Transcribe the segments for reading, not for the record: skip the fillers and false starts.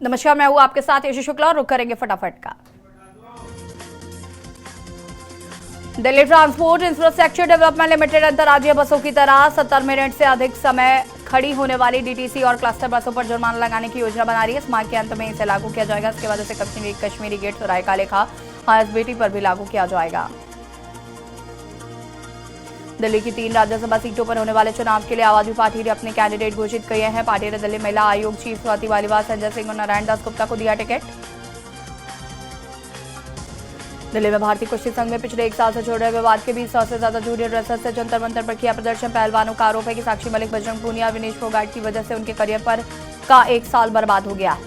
नमस्कार, मैं हूं आपके साथ यशु शुक्ला और रुक करेंगे फटाफट का। Delhi transport infrastructure development limited अंतर्राज्यीय बसों की तरह 70 मिनट से अधिक समय खड़ी होने वाली डीटीसी और क्लस्टर बसों पर जुर्माना लगाने की योजना बना रही है। इस माह के अंत में इसे लागू किया जाएगा। इसके बाद इसे कश्मीरी गेट, रायका लेखा, ISBT पर भी लागू किया जाएगा। दिल्ली की 3 राज्यसभा सीटों पर होने वाले चुनाव के लिए आम आदमी पार्टी ने अपने कैंडिडेट घोषित किए हैं। पार्टी ने दिल्ली महिला आयोग चीफ स्वाति वालीवाल, संजय सिंह और नारायण दास गुप्ता को दिया टिकट। दिल्ली में भारतीय कुश्ती संघ में पिछले 1 साल से छोड़ रहे विवाद के बीच 100 से ज्यादा जूनियर रेसलर्स से जंतर मंतर पर किया प्रदर्शन। पहलवानों का आरोप है कि साक्षी मलिक, बजरंग पूनिया और विनेश फोगाट की वजह से उनके करियर पर का 1 साल बर्बाद हो गया।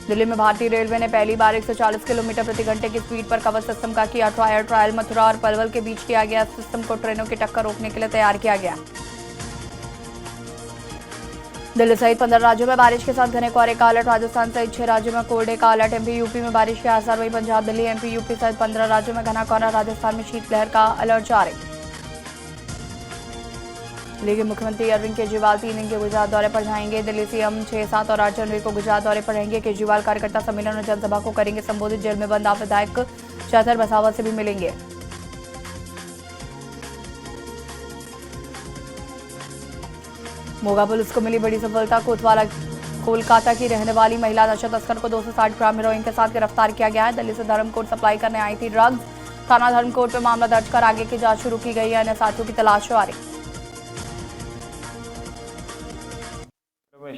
दिल्ली में भारतीय रेलवे ने पहली बार 140 किलोमीटर प्रति घंटे की स्पीड पर कवच सिस्टम का किया ट्रायल। मथुरा और पलवल के बीच किया गया सिस्टम को ट्रेनों की टक्कर रोकने के लिए तैयार किया गया। दिल्ली सहित 15 राज्यों में बारिश के साथ घने कोहरे का अलर्ट। राजस्थान सहित 6 राज्यों में कोहरे का अलर्ट। MP UP में बारिश के आसार। वहीं पंजाब, दिल्ली, MP UP सहित 15 राज्यों में घना कोहरा। राजस्थान में शीतलहर का अलर्ट जारी। दिल्ली के मुख्यमंत्री अरविंद केजरीवाल 3 दिन के गुजरात दौरे पर जाएंगे। दिल्ली CM 6, 7 और 8 जनवरी को गुजरात दौरे पर रहेंगे। केजरीवाल कार्यकर्ता सम्मेलन और जनसभा को करेंगे संबोधित। जेल में बंद आप विधायक चैतर बसावत से भी मिलेंगे। मोगा पुलिस को मिली बड़ी सफलता। कोलकाता की रहने वाली महिला नशा तस्कर को 260 ग्राम हेरोइन के साथ गिरफ्तार किया गया है। दिल्ली से धर्मकोट सप्लाई करने आई थी ड्रग्स। थाना धर्मकोट में मामला दर्ज कर आगे की जांच शुरू की गई है। अन्य साथियों की तलाश जारी।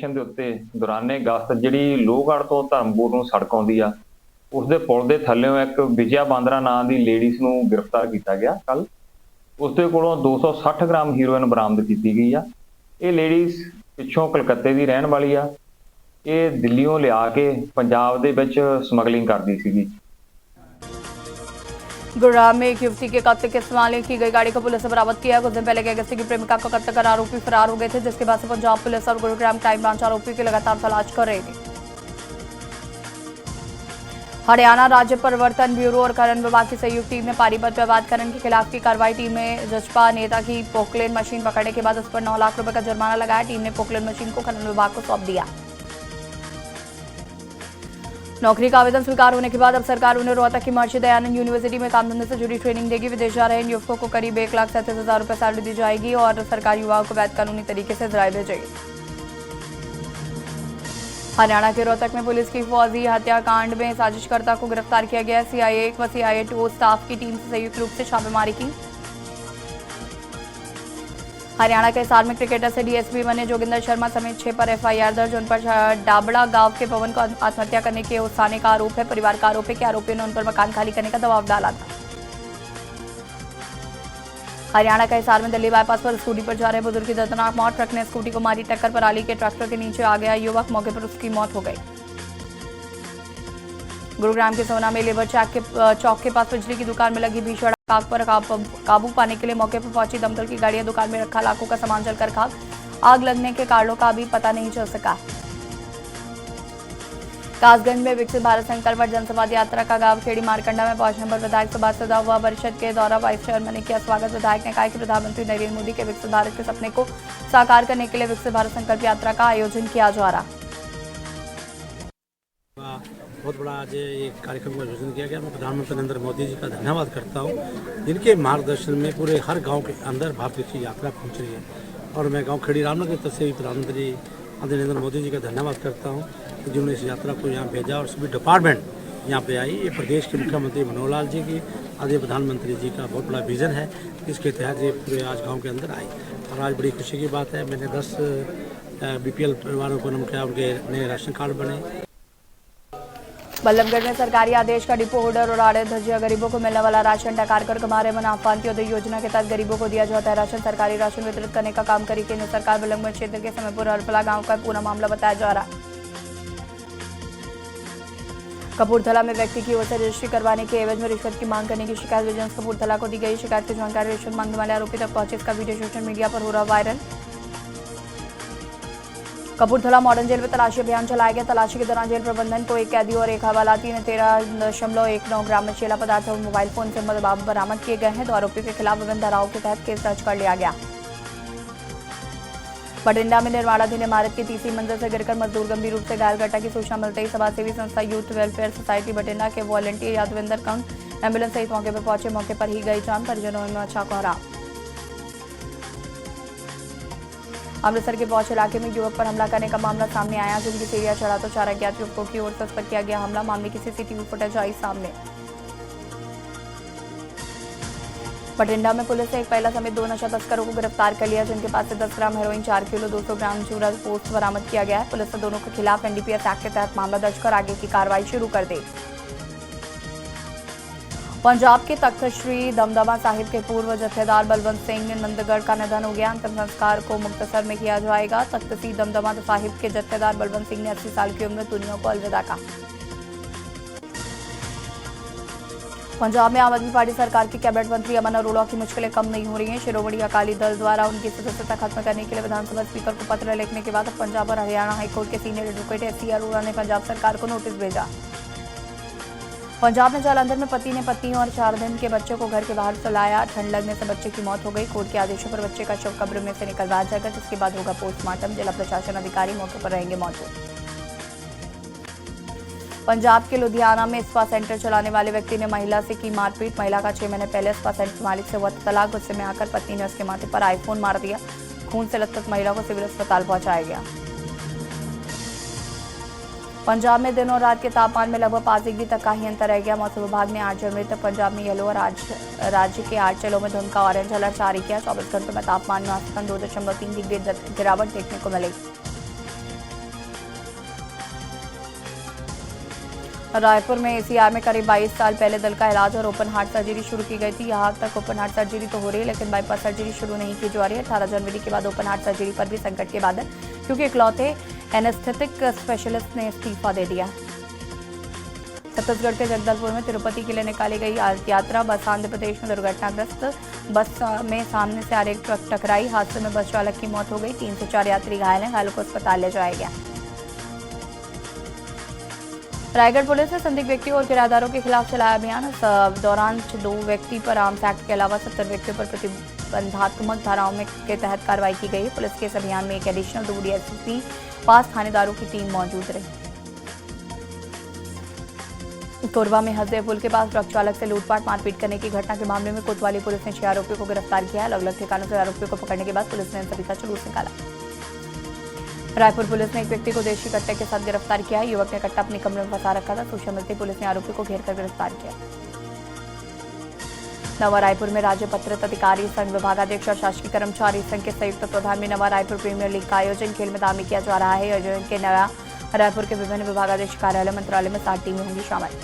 ਦੇ ਉੱਤੇ ਦੌਰਾਨੇ ਗਸ਼ਤ ਜਿਹੜੀ ਲੋਹਗੜ੍ਹ ਤੋਂ ਧਰਮਕੋਟ ਨੂੰ ਸੜਕ ਆਉਂਦੀ ਆ, ਉਸ ਦੇ ਪੁਲ ਦੇ ਥੱਲੇੋਂ ਇੱਕ ਵਿਜਿਆ ਬਾਂਦਰਾ ਨਾਂ ਦੀ ਲੇਡੀਜ਼ ਨੂੰ ਗ੍ਰਿਫਤਾਰ ਕੀਤਾ ਗਿਆ ਕੱਲ। ਉਸ ਦੇ ਕੋਲੋਂ 260 ਗ੍ਰਾਮ ਹੀਰੋਇਨ ਬਰਾਮਦ ਕੀਤੀ ਗਈ ਆ। ਇਹ ਲੇਡੀਜ਼ ਪਿੱਛੋਂ ਕਲਕੱਤੇ ਦੀ ਰਹਿਣ ਵਾਲੀ ਆ। ਇਹ ਦਿੱਲੀੋਂ ਲਿਆ ਕੇ ਪੰਜਾਬ ਦੇ ਵਿੱਚ ਸਮਗਲਿੰਗ ਕਰਦੀ ਸੀਗੀ। गुरुग्राम में एक युवती के कत्ल के मामले की गई गाड़ी को पुलिस ने बरामद किया। कुछ दिन पहले गैंगस्टर की प्रेमिका को कत्ल कर आरोपी फरार हो गए थे, जिसके बाद से पंजाब पुलिस और गुरुग्राम क्राइम ब्रांच आरोपी की लगातार तलाश कर रही थी। हरियाणा राज्य परिवर्तन ब्यूरो और खनन विभाग की संयुक्त टीम ने पानीपत में अवैध खनन के खिलाफ की कार्रवाई। टीम ने जसपा नेता की पोकलेन मशीन पकड़ने के बाद उस पर 9 लाख रुपए का जुर्माना लगाया। टीम ने पोकलेन मशीन को खनन विभाग को सौंप दिया। नौकरी का आवेदन स्वीकार होने के बाद अब सरकार उन्हें रोहतक की महर्षि दयानंद यूनिवर्सिटी में काम धंधे से जुड़ी ट्रेनिंग देगी। विदेश जा रहे इन युवकों को करीब 1,37,000 रुपए सैलरी दी जाएगी और सरकार युवाओं को वैध कानूनी तरीके से इजरायल भेजेगी। हरियाणा के रोहतक में पुलिस की फौजी हत्याकांड में साजिशकर्ता को गिरफ्तार किया गया। CIA 1 व CIA 2 स्टाफ की टीम से संयुक्त रूप से छापेमारी की। हरियाणा के हिसार में क्रिकेटर से DSP बने जोगिंदर शर्मा समेत 6 पर FIR दर्ज। उन पर डाबड़ा गांव के पवन को आत्महत्या करने के उकसाने का आरोप है। परिवार का आरोप है कि आरोपियों ने उन पर मकान खाली करने का दबाव डाला था। हरियाणा के हिसार में दिल्ली बाईपास पर स्कूटी पर जा रहे बुजुर्ग की दर्दनाक मौत। ट्रक ने स्कूटी को मारी टक्कर। पराली के ट्रैक्टर के नीचे आ गया युवक, मौके पर उसकी मौत हो गई। गुरुग्राम के सोना में लेबर चौक के पास बिजली की दुकान में लगी भीषण आग पर काबू पाने के लिए मौके पर पहुंची दमकल की गाड़ियां। दुकान में रखा लाखों का सामान जलकर खाक। आग लगने के कारणों का अभी पता नहीं चल सका। कासगंज में विकसित भारत संकल्प जनसंवाद यात्रा का गांव खेड़ी मारकंडा में पहुंचने पर विधायक सभासद हुआ परिषद के दौरा। वाइस चेयरमैन ने किया स्वागत। विधायक ने कहा कि प्रधानमंत्री नरेंद्र मोदी के विकसित भारत के सपने को साकार करने के लिए विकसित भारत संकल्प यात्रा का आयोजन किया जा रहा। बहुत बड़ा आज ये कार्यक्रम का आयोजन किया गया। मैं प्रधानमंत्री नरेंद्र मोदी जी का धन्यवाद करता हूँ, जिनके मार्गदर्शन में पूरे हर गांव के अंदर भारत की यात्रा पहुँच रही है। और मैं गांव खेड़ी रामनगर की तरफ से प्रधानमंत्री नरेंद्र मोदी जी का धन्यवाद करता हूँ, जिन्होंने इस यात्रा को यहाँ भेजा और सभी डिपार्टमेंट यहाँ पे आई। ये प्रदेश के मुख्यमंत्री मनोहर लाल जी की, आदि प्रधानमंत्री जी का बहुत बड़ा विजन है, इसके तहत ये पूरे आज गाँव के अंदर आई। और आज बड़ी खुशी की बात है, मैंने 10 BPL परिवारों को नम किया, उनके नए राशन कार्ड बने। बल्लभगढ़ में सरकारी आदेश का डिपो होल्डर और आड़े धज्जिया गरीबों को मिलने वाला राशन टकार कर कमा रहे मुनाफा। अंत्योदय योजना के तहत गरीबों को दिया जाता है राशन। सरकारी राशन वितरित करने का काम करी केंद्र सरकार। बल्लभगढ़ क्षेत्र के समयपुर अरपला गांव का पूरा मामला बताया जा रहा। कपूरथला में व्यक्ति की ओर से रजिस्ट्री करवाने के एवज में रिश्वत की मांग करने की शिकायत विजिलेंस कपूरथला को दी गई। शिकायत की जानकारी रिश्वत मांगने वाले आरोपी तक पहुंचे। इसका वीडियो सोशल मीडिया पर हो रहा वायरल। कपूरथला मॉडर्न जेल में तलाशी अभियान चलाया गया। तलाशी के दौरान जेल प्रबंधन को एक कैदी और एक हवालाती ने 13.19 ग्राम नशीला पदार्थ और मोबाइल फोन से बरामद किए गए हैं। 2 आरोपियों के खिलाफ विभिन्न धाराओं के तहत केस दर्ज कर लिया गया। बठिंडा में निर्माणाधीन इमारत की तीसरी मंजिल से गिरकर मजदूर गंभीर रूप से घायल। घटना की सूचना मिलते ही समाज सेवी संस्था यूथ वेलफेयर सोसाइटी बठिंडा के वॉलंटियर यादविंदर कंग एम्बुलेंस सहित मौके पर पहुंचे। मौके पर ही गई जान, परिजनों में अच्छा कोहरा। अमृतसर के पौष इलाके में युवक पर हमला करने का मामला सामने आया। जिनकी सीढ़ियां चढ़ा तो 4 अज्ञात युवकों की ओर से उस पर किया गया हमला। मामले की सीसीटीवी फुटेज आई सामने। बठिंडा में पुलिस ने एक महिला समेत 2 नशा तस्करों को गिरफ्तार कर लिया, जिनके पास से 10 ग्राम हेरोइन, 4 किलो 200 ग्राम चूरा पोस्ट बरामद किया गया है। पुलिस ने दोनों के खिलाफ एनडीपीएस एक्ट के तहत मामला दर्ज कर आगे की कार्रवाई शुरू कर दी। पंजाब के तख्त श्री दमदमा साहिब के पूर्व जत्थेदार बलवंत सिंह नंदगढ़ का निधन हो गया। अंतिम संस्कार को मुक्तसर में किया जाएगा। तख्त श्री दमदमा साहिब के जत्थेदार बलवंत सिंह ने 80 साल की उम्र में दुनिया को अलविदा कहा। पंजाब में आम आदमी पार्टी सरकार के कैबिनेट मंत्री अमन अरोड़ा की मुश्किलें कम नहीं हो रही हैं। शिरोमणि अकाली दल द्वारा उनकी सदस्यता खत्म करने के लिए विधानसभा स्पीकर को पत्र लिखने के बाद अब पंजाब और हरियाणा हाईकोर्ट के senior advocate S C Arora ने पंजाब सरकार को नोटिस भेजा। पंजाब में जालंधर में पति ने पत्नी और 4 दिन के बच्चे को घर के बाहर सुलाया। ठंड लगने से बच्चे की मौत हो गई। कोर्ट के आदेशों पर बच्चे का शव कब्र में से निकलवाया जाएगा, जिसके बाद होगा पोस्टमार्टम। जिला प्रशासन अधिकारी मौके पर रहेंगे मौजूद। पंजाब के लुधियाना में स्पा सेंटर चलाने वाले व्यक्ति ने महिला से की मारपीट। महिला का 6 महीने पहले स्पा सेंटर मालिक से हुआ तलाक। गुस्से में आकर पत्नी ने उसके माथे पर आईफोन मार दिया। खून से लथपथ महिला को सिविल अस्पताल पहुंचाया गया। पंजाब में दिन और रात के तापमान में लगभग 5 डिग्री तक का ही अंतर रह गया। मौसम विभाग ने 8 जनवरी तक पंजाब में येलो और राज्य के 8 जिलों में धुंध का ऑरेंज अलर्ट जारी किया। 24 घंटों में तापमान में औसतन 2.3 डिग्री गिरावट देखने को मिली। रायपुर में एसीआर में करीब 22 साल पहले दिल का इलाज और ओपन हार्ट सर्जरी शुरू की गई थी। यहाँ तक ओपन हार्ट सर्जरी तो हो रही है, लेकिन बाईपास सर्जरी शुरू नहीं की जा रही है। 18 जनवरी के बाद ओपन हार्ट सर्जरी पर भी संकट के बादल, क्योंकि इकलौते एनेस्थेटिक स्पेशलिस्ट ने इस्तीफा दे दिया। छत्तीसगढ़ के जगदलपुर में तिरुपति के लिए निकाली गई यात्रा बस आंध्र प्रदेश में दुर्घटनाग्रस्त। बस में सामने से आ रही ट्रक टकराई। हादसे में बस चालक की मौत हो गई। 3 से 4 यात्री घायल हैं। घायलों को अस्पताल ले जाया गया। रायगढ़ पुलिस ने संदिग्ध व्यक्तियों और किराएदारों के खिलाफ चलाया अभियान। इस दौरान 2 व्यक्ति पर आर्म्स एक्ट के अलावा 70 व्यक्तियों पर प्रतिबंधात्मक धाराओं में के तहत कार्रवाई की गई। पुलिस के इस अभियान में एक एडिशनल 2 डीएसपी 5 थानेदारों की टीम मौजूद रही। कोरबा में हसदे पुल के पास ट्रक चालक से लूटपाट मारपीट करने की घटना के मामले में कोतवाली पुलिस ने 6 आरोपियों को गिरफ्तार किया। अलग अलग ठिकानों से आरोपियों को पकड़ने के बाद पुलिस ने इन सभी का जुलूस निकाला। रायपुर पुलिस ने एक व्यक्ति को देशी कट्टे के साथ गिरफ्तार किया। युवक ने कट्टा अपने कमरे में फंसा रखा था। सूचना मिलती पुलिस ने आरोपी को घेरकर गिरफ्तार किया। नवा रायपुर में राज्य पत्रित अधिकारी संघ विभागाध्यक्ष और शासकीय कर्मचारी संघ के संयुक्त तत्वाधान में नवा रायपुर प्रीमियर लीग का आयोजन खेल मैदान में किया जा रहा है। आयोजन के नया रायपुर के विभिन्न विभागाध्यक्ष कार्यालय मंत्रालय में 7 टीमें होंगी शामिल।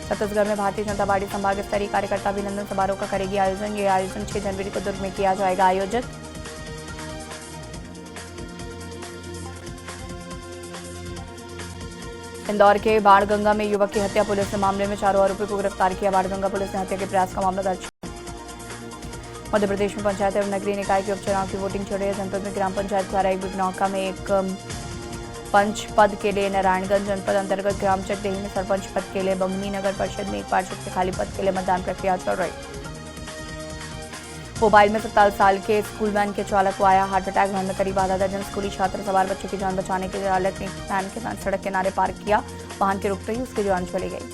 छत्तीसगढ़ में भारतीय जनता पार्टी संभाग स्तरीय कार्यकर्ता अभिनंदन समारोह का करेगी आयोजन। ये आयोजन 6 जनवरी को दुर्ग में किया जाएगा आयोजित। इंदौर के बाणगंगा में युवक की हत्या। पुलिस ने मामले में 4 आरोपियों को गिरफ्तार किया। बाणगंगा पुलिस ने हत्या के प्रयास का मामला दर्ज किया। मध्य प्रदेश में पंचायत एवं नगरीय निकाय के उपचुनाव की वोटिंग चल रही है। जनपद में ग्राम पंचायत द्वारा एक बिगनौका में एक पंच पद के लिए, नारायणगंज जनपद अंतर्गत ग्राम चकदेही में सरपंच पद के लिए, बमनी नगर परिषद में एक पार्षद के खाली पद के लिए मतदान प्रक्रिया चल रही। मोबाइल में 47 साल के स्कूल वैन के चालक को आया हार्ट अटैक। वैन में करीब आधा दर्जन स्कूली छात्र सवार बच्चों की जान बचाने के लिए चालक ने वैन के साथ सड़क किनारे पार्क किया। वाहन के रुकते ही उसकी जान चली गई।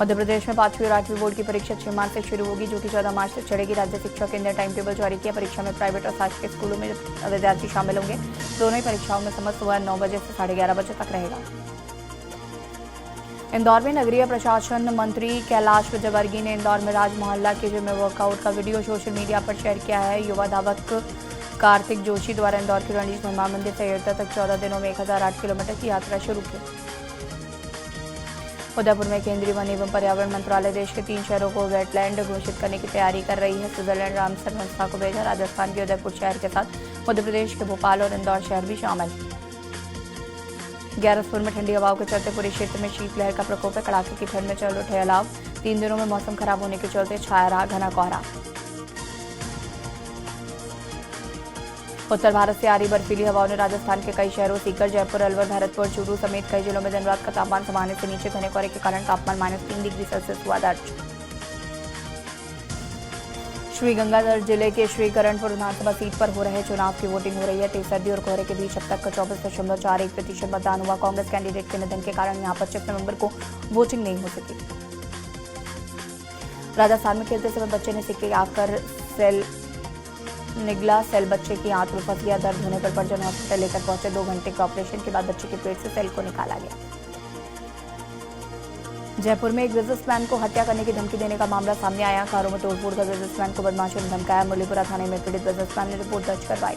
मध्य प्रदेश में 5वीं और 8वीं बोर्ड की परीक्षा 6 मार्च से शुरू होगी, जो कि 14 मार्च तक चलेगी। राज्य शिक्षा केंद्र ने टाइम टेबल जारी किया। परीक्षा में प्राइवेट और शासकीय स्कूलों में विद्यार्थी शामिल होंगे। दोनों ही परीक्षाओं में समय सुबह 9 बजे से 11:30 बजे तक रहेगा। इंदौर में नगरीय प्रशासन मंत्री कैलाश विजयवर्गीय ने इंदौर में राज मोहल्ला के जिम में वर्कआउट का वीडियो सोशल मीडिया पर शेयर किया है। युवा धावक कार्तिक जोशी द्वारा इंदौर के रणजीत हनुमान मंदिर से अयोध्या तक 14 दिनों में 1008 किलोमीटर की यात्रा शुरू की। उदयपुर में केंद्रीय वन एवं पर्यावरण मंत्रालय देश के 3 शहरों को वेटलैंड घोषित करने की तैयारी कर रही है। स्विट्जरलैंड रामसर संस्था को भेजा। राजस्थान के उदयपुर शहर के साथ मध्य प्रदेश के भोपाल और इंदौर शहर भी शामिल। ग्यारसपुर में ठंडी हवाओं के चलते पूरे क्षेत्र में शीतलहर का प्रकोप है। कड़ाके की ठंड में चल उठे अलाव। 3 दिनों में मौसम खराब होने के चलते छाया रहा घना कोहरा। उत्तर भारत से आ रही बर्फीली हवाओं ने राजस्थान के कई शहरों सीकर, जयपुर, अलवर, भरतपुर, चूरू समेत कई जिलों में दिन रात का तापमान सामान्य से नीचे घने कोहरे के कारण तापमान -3 डिग्री सेल्सियस हुआ दर्ज। श्रीगंगानगर जिले के श्रीकरणपुर विधानसभा सीट पर हो रहे चुनाव की वोटिंग हो रही है। तेज सर्दी और कोहरे के बीच अब तक 24.41% मतदान हुआ। कांग्रेस कैंडिडेट के निधन के कारण यहां 25 नवंबर को वोटिंग नहीं हो सकी। राजस्थान में खेलते समय बच्चे ने सिक्के आकर सेल निगला। सेल बच्चे की आंत में फंस गया। दर्द होने पर परिजन हॉस्पिटल लेकर पहुंचे। 2 घंटे के ऑपरेशन के बाद बच्चे के पेट से सेल को निकाला गया। जयपुर में एक बिजनेसमैन को हत्या करने की धमकी देने का मामला सामने आया। कारों में तोड़फोड़ कर बिजनेसमैन को बदमाशों ने धमकाया। मुरलीपुरा थाने में पीड़ित बिजनेसमैन ने रिपोर्ट दर्ज करवाई।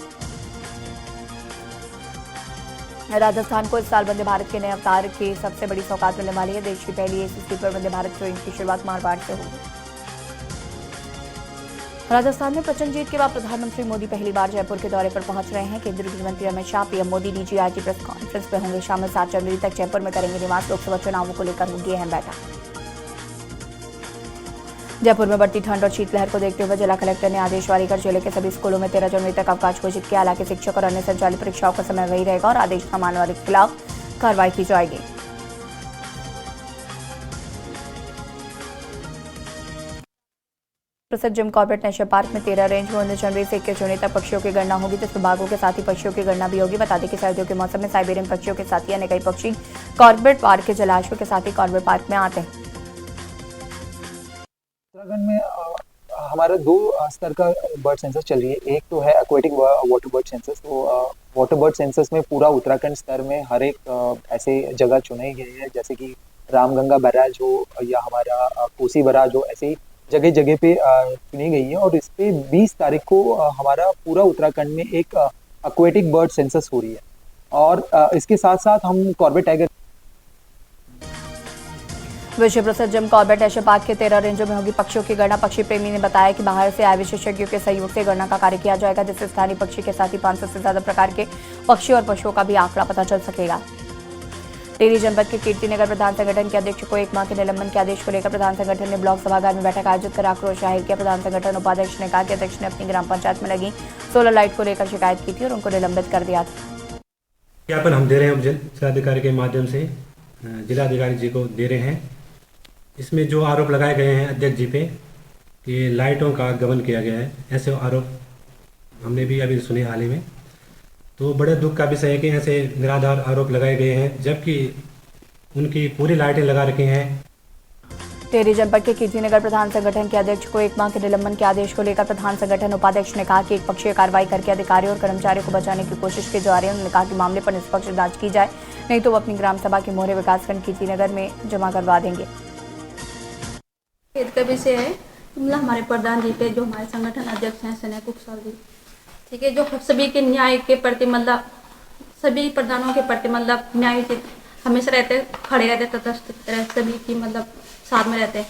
राजस्थान को इस साल वंदे भारत के नए अवतार की सबसे बड़ी सौगात मिलने वाली है। देश की पहली AC sleeper Vande Bharat train की शुरुआत मारवाड़ से होगी। राजस्थान में प्रचंड जीत के बाद प्रधानमंत्री मोदी पहली बार जयपुर के दौरे पर पहुंच रहे हैं। केंद्रीय गृह मंत्री Amit Shah, PM Modi DGIT press conference में होंगे शामिल। 7 जनवरी तक जयपुर में करेंगे निवास। लोकसभा चुनावों को लेकर होगी अहम बैठक। जयपुर में बढ़ती ठंड और शीतलहर को देखते हुए जिला कलेक्टर ने आदेश जारी कर जिले के सभी स्कूलों में 13 जनवरी तक अवकाश घोषित किया। हालांकि शिक्षक और अन्य संचालित परीक्षाओं का समय वही रहेगा और आदेश न मानने वालों के खिलाफ कार्रवाई की जाएगी। प्रसिद्ध जिम कॉर्बेट नेशनल पार्क में 13 रेंज में 19 जनवरी से 21 जनवरी तक पक्षियों की गणना होगी, जिसमें बाघों के साथ ही पक्षियों की गणना भी होगी। बता दें कि सर्दियों के मौसम में साइबेरियन पक्षियों के साथ ही अन्य कई पक्षी कॉर्बेट पार्क के जलाशयों के साथ ही कॉर्बेट पार्क में आते हैं। उत्तराखंड में हमारा 2 स्तर का बर्ड सेंसस चल रही है। एक तो है एक्वेटिक वाटर बर्ड सेंसस। तो वाटर बर्ड सेंसस में पूरा उत्तराखंड स्तर में हर एक ऐसे जगह चुने गए हैं, जैसे कि रामगंगा बैराज हो या हमारा कोसी बैराज हो। ऐसे ही जगह जगह पे चुनी गई है और इस पे 20 तारीख को हमारा पूरा उत्तराखंड में एक एक्वेटिक बर्ड सेंसस हो रही है। और इसके साथ साथ हम कॉर्बेट टाइगर विश्व प्रसिद्ध जिम कॉर्बेट नेशनल पार्क के 13 रेंजों में होगी पक्षियों की गणना। पक्षी प्रेमी ने बताया कि बाहर से आए विशेषज्ञों के सहयोग से गणना का कार्य किया जाएगा, जिससे स्थानीय पक्षी के साथ ही 500 से ज्यादा प्रकार के पक्षी और पशुओं का भी आंकड़ा पता चल सकेगा। टिहरी जनपद के कीर्तिनगर प्रधान संगठन के अध्यक्ष को 1 माह के निलंबन के आदेश को लेकर प्रधान संगठन ने ब्लॉक सभागार में बैठक आयोजित कर आक्रोश जाहिर किया। प्रधान संगठन उपाध्यक्ष ने कहा कि अध्यक्ष ने अपनी ग्राम पंचायत में लगी सोलर लाइट को लेकर शिकायत की थी और उनको निलंबित कर दिया था। ज्ञापन हम दे रहे हैं जिलाधिकारी के माध्यम से जिलाधिकारी जी को दे रहे हैं। इसमें जो आरोप लगाए गए हैं अध्यक्ष जी पे कि लाइटों का गबन किया गया है, ऐसे आरोप हमने भी अभी सुने हाल ही में। तो बड़े दुख का विषय है कि ऐसे निराधार आरोप लगाए गए हैं, जबकि उनकी पूरी लाइटें लगा रखी हैं। टिहरी जनपद के कीर्तिनगर प्रधान संगठन के अध्यक्ष को 1 माह के निलंबन के आदेश को लेकर प्रधान संगठन उपाध्यक्ष ने कहा कि एक पक्षीय कार्रवाई करके अधिकारियों और कर्मचारियों को बचाने की कोशिश की जा रही है। उन्होंने कहा कि मामले पर निष्पक्ष जांच की जाए, नहीं तो वो अपनी ग्राम सभा के मोहरे विकासखंड कीर्तिनगर में जमा करवा देंगे। खेद का विषय है मतलब हमारे प्रधान जी पे, जो हमारे संगठन अध्यक्ष हैं स्नेह कुशवाहा जी, ठीक है, जो सभी के न्याय के प्रति मतलब सभी प्रधानों के प्रति मतलब न्याय उचित हमेशा रहते, खड़े रहते, तटस्थ सभी की मतलब साथ में रहते हैं।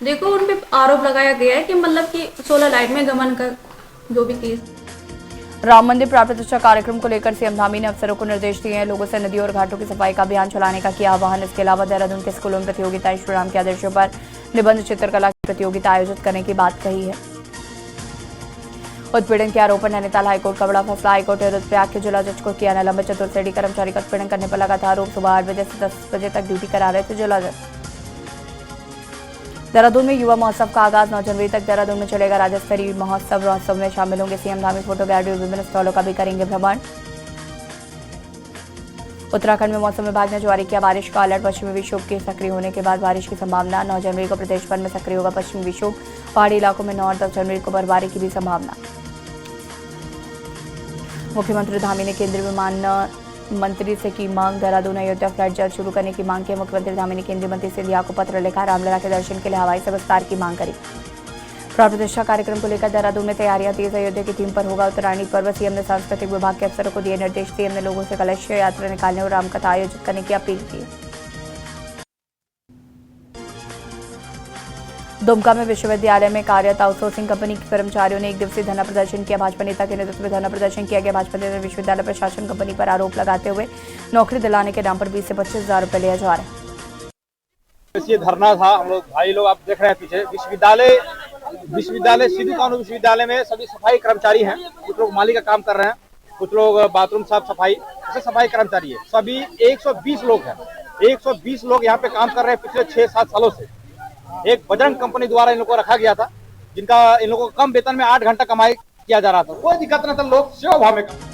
देखो उन पे आरोप लगाया गया है कि मतलब कि सोलर लाइट में गमन का जो भी केस। राम मंदिर प्राण प्रतिष्ठा कार्यक्रम को लेकर सीएम धामी ने अफसरों को निर्देश दिए हैं। लोगों से नदियों और घाटों की सफाई का अभियान चलाने का किया आह्वान। इसके अलावा देहरादून के स्कूलों में प्रतियोगिताएं श्री राम के आदर्शों पर निबंध चित्रकला की प्रतियोगिता आयोजित करने की बात कही है। उत्पीड़न के आरोप पर नैनीताल हाईकोर्ट का बड़ा फैसला। हाईकोर्ट ने रुद्रप्रयाग के जिला जज को किया निलंबित। चतुर्थ कर्मचारी का उत्पीड़न करने पर लगा था आरोप। सुबह 8 बजे से 10 बजे तक ड्यूटी करा रहे थे जिला जज। देहरादून में युवा महोत्सव का आगाज 9 जनवरी तक देहरादून में चलेगा। राज्य स्तरीय महोत्सव में शामिल होंगे सीएम धामी। फोटो गैलरी और विभिन्न स्टॉलों का भी करेंगे भ्रमण। उत्तराखंड में मौसम विभाग ने जारी किया बारिश का अलर्ट। पश्चिमी विक्षोभ के सक्रिय होने के बाद बारिश की संभावना। 9 जनवरी को प्रदेश भर में सक्रिय होगा पश्चिमी विक्षोभ। पहाड़ी इलाकों में 9 और 10 जनवरी को बर्फबारी की भी संभावना। मुख्यमंत्री धामी ने केंद्रीय विमान मंत्री से की मांग। देहरादून अयोध्या फ्लाइट जल्द शुरू करने की मांग की। मुख्यमंत्री धामी ने केंद्रीय मंत्री सिंधिया को पत्र लिखा। रामलला के दर्शन के लिए हवाई से विस्तार की मांग करी। प्राण प्रतिष्ठा कार्यक्रम को लेकर देहरादून में तैयारियां तेज। अयोध्या की थीम पर होगा उत्तरायणी पर्व। सीएम ने सांस्कृतिक विभाग के अफसरों को दिए निर्देश। सीएम ने लोगों से कलश यात्रा निकालने और रामकथा आयोजित करने की अपील की। दुमका में विश्वविद्यालय में कार्यरत आउटसोर्सिंग कंपनी के कर्मचारियों ने 1 दिवसीय धरना प्रदर्शन किया। भाजपा नेता के नेतृत्व में धरना प्रदर्शन किया गया। भाजपा नेता ने विश्वविद्यालय प्रशासन कंपनी पर आरोप लगाते हुए नौकरी दिलाने के नाम पर 20 से 25 हजार रुपए लिया जा रहा है। ये धरना था। हम लोग भाई लोग आप देख रहे हैं पीछे विश्वविद्यालय सिद्धू कानून विश्वविद्यालय में सभी सफाई कर्मचारी हैं। कुछ लोग माली का काम कर रहे हैं, कुछ लोग बाथरूम साफ सफाई, ऐसे सफाई कर्मचारी है। सभी 120 लोग हैं। 120 लोग यहाँ पे काम कर रहे हैं पिछले 6-7 सालों से। एक बजरंग कंपनी द्वारा इन लोगों को रखा गया था जिनका इन लोगों को कम वेतन में 8 घंटा कमाई किया जा रहा था, कोई दिक्कत न था, लोग सेवा भाव में काम।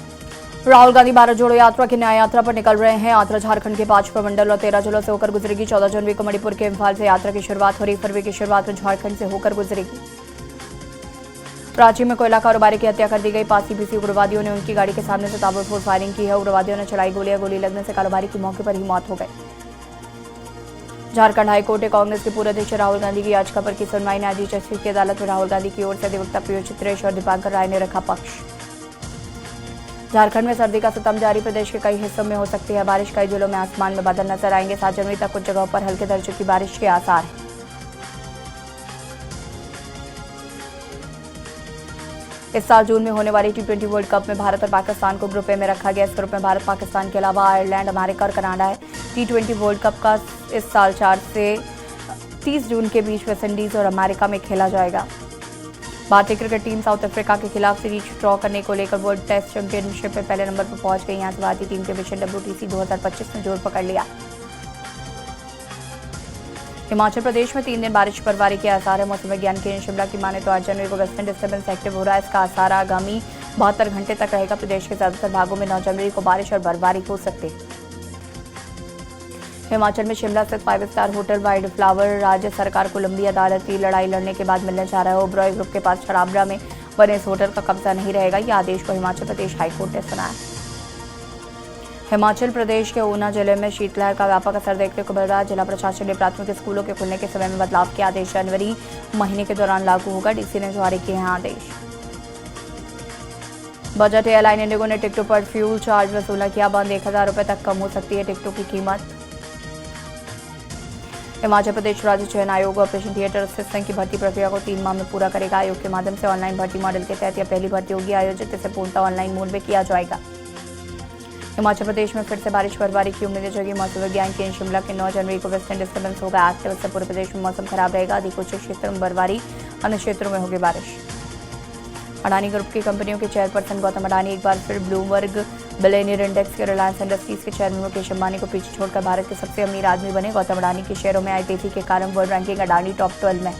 राहुल गांधी भारत जोड़ो यात्रा की न्याय यात्रा पर निकल रहे हैं। यात्रा झारखंड के 5 प्रमंडल और 13 जिलों से होकर गुजरेगी। 14 जनवरी को मणिपुर के इम्फाल से यात्रा की शुरुआत हो रही। फरवरी की शुरुआत में झारखंड से होकर गुजरेगी। रांची में कोयला कारोबारी की हत्या कर दी गई। पास पीसी उग्रवादियों ने उनकी गाड़ी के सामने से ताबड़तोड़ फायरिंग की है। उग्रवादियों ने चलाई गोलियां, गोली लगने से कारोबारी की मौके पर ही मौत हो गई। झारखंड हाईकोर्ट ने कांग्रेस के पूर्व अध्यक्ष राहुल गांधी की याचिका पर की सुनवाई। न्यायाधीश जस्टिस की अदालत में राहुल गांधी की ओर से अधिवक्ता पीयूष चित्रेश और दीपांकर राय ने रखा पक्ष। झारखंड में सर्दी का सितम जारी। प्रदेश के कई हिस्सों में हो सकती है बारिश। कई जिलों में आसमान में बादल नजर आएंगे। 7 जनवरी तक कुछ जगहों पर हल्के दर्जे की बारिश के आसार हैं। इस साल जून में होने वाली T20 वर्ल्ड कप में भारत और पाकिस्तान को ग्रुप ए में रखा गया। इस ग्रुप में भारत, पाकिस्तान के अलावा आयरलैंड, अमेरिका और कनाडा है। T20 वर्ल्ड कप का इस साल 4 से 30 जून के बीच वेस्टइंडीज और अमेरिका में खेला जाएगा। भारतीय क्रिकेट टीम साउथ अफ्रीका के खिलाफ सीरीज ड्रॉ करने को लेकर वर्ल्ड टेस्ट चैंपियनशिप में पहले नंबर पर पहुंच गई। यहां से भारतीय टीम के मिशन WTC 2025 में जोर पकड़ लिया। हिमाचल प्रदेश में 3 दिन बारिश बर्फबारी के आसार है। मौसम विज्ञान केंद्र शिमला की माने तो 8 जनवरी को वेस्टर्न डिस्टर्बेंस एक्टिव हो रहा है। इसका आसार आगामी 72 घंटे तक रहेगा। प्रदेश के ज्यादातर भागों में 9 जनवरी को बारिश और बर्फबारी हो सकती है। हिमाचल में शिमला स्थित 5 स्टार होटल वाइल्ड फ्लावर राज्य सरकार को लंबी अदालती लड़ाई लड़ने के बाद मिलने जा रहा है। ओबरॉय ग्रुप के पास छड़ाबड़ा में बने इस होटल का कब्जा नहीं रहेगा। यह आदेश को हिमाचल प्रदेश हाईकोर्ट ने सुनाया। हिमाचल प्रदेश के ऊना जिले में शीतलहर का व्यापक असर देखने को मिल रहा है। जिला प्रशासन ने प्राथमिक स्कूलों के खुलने के समय में बदलाव के आदेश जनवरी महीने के दौरान लागू होगा। डीसी ने जारी किए हैं आदेश। बजट एयरलाइन इंडिगो ने टिकटों पर फ्यूल चार्ज वसूलना किया बंद। 1000 रुपये तक कम हो सकती है टिकटों की कीमत। हिमाचल प्रदेश राज्य चयन आयोग ऑपरेशन थिएटर असिस्टेंट की भर्ती प्रक्रिया को 3 माह में पूरा करेगा। आयोग के माध्यम से ऑनलाइन भर्ती मॉडल के तहत यह पहली भर्ती होगी। आयोजित इसे पूर्णतः ऑनलाइन मोड में किया जाएगा। हिमाचल प्रदेश में फिर से बारिश बर्फबारी की उम्मीदें जगी। मौसम विज्ञान केंद्र शिमला के 9 जनवरी को वेस्टर्न डिस्टर्बेंस होगा एक्टिव। इससे पूरे प्रदेश में मौसम खराब रहेगा। अधिक उच्च क्षेत्रों में बर्फबारी, अन्य क्षेत्रों में होगी बारिश। अडानी ग्रुप की कंपनियों के चेयरपर्सन गौतम अडानी एक बार फिर ब्लूमबर्ग बिलियनियर इंडेक्स के रिलायंस इंडस्ट्रीज के चेयरमैन मुकेश अंबानी को पीछे छोड़कर भारत के सबसे अमीर आदमी बने। गौतम अडानी के शेयरों में आई तेजी के कारण वर्ल्ड रैंकिंग अडानी टॉप 12 में।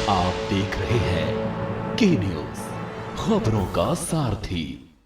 आप देख रहे हैं के न्यूज़, खबरों का सारथी।